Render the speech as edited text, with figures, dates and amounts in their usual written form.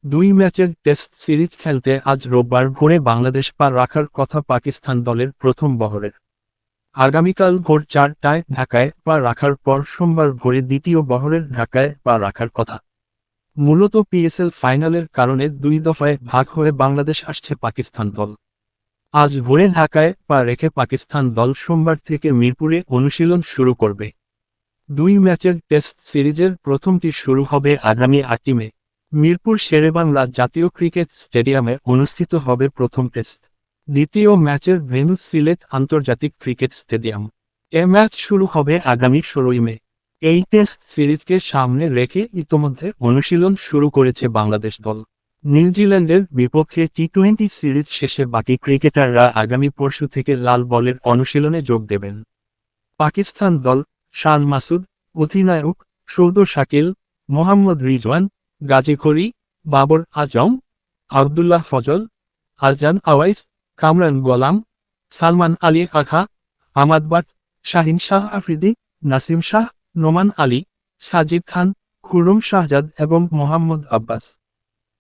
দুই ম্যাচের test series খেলতে আজ রোববার ভোরে বাংলাদেশ পা রাখার কথা পাকিস্তান দলের প্রথম বহরের। আগামীকাল ভোর 4টায় ঢাকায় পা রাখার পর সোমবার ভোরে দ্বিতীয় বহরের ঢাকায় পা রাখার কথা। মূলত পিএসএল ফাইনালের কারণে দুই দফায় ভাগ হয়ে বাংলাদেশ আসছে পাকিস্তান দল। আজ ভোরে ঢাকায় পা রেখে পাকিস্তান দল সোমবার থেকে মিরপুরে অনুশীলন শুরু করবে। দুই ম্যাচের টেস্ট সিরিজের প্রথমটি শুরু হবে আগামী 8 মে। মিরপুর শেরেবাংলা জাতীয় ক্রিকেট স্টেডিয়ামে অনুষ্ঠিত হবে প্রথম টেস্ট। দ্বিতীয় ম্যাচের ভেন্যু সিলেট আন্তর্জাতিক ক্রিকেট স্টেডিয়াম। এ ম্যাচ শুরু হবে আগামী 16 মে। এই টেস্ট সিরিজকে সামনে রেখে ইতোমধ্যে অনুশীলন শুরু করেছে বাংলাদেশ দল। নিউজিল্যান্ডের বিপক্ষে টি-20 সিরিজ শেষে বাকি ক্রিকেটাররা আগামী পরশু থেকে লাল বলের অনুশীলনে যোগ দেবেন। পাকিস্তান দল শান মাসুদ, অধিনায়ক সৌদ শাকিল, মোহাম্মদ রিজওয়ান, গাজী খড়ি, বাবর আজম, আবদুল্লাহ ফজল, আরজান আওয়াইস, কামরান গোলাম, সালমান আলী আখা, আহমাদ বাট, শাহিন শাহ আফ্রিদি, নাসিম শাহ, নোমান আলী, সাজিদ খান, খুররম শাহজাদ এবং মোহাম্মদ আব্বাস।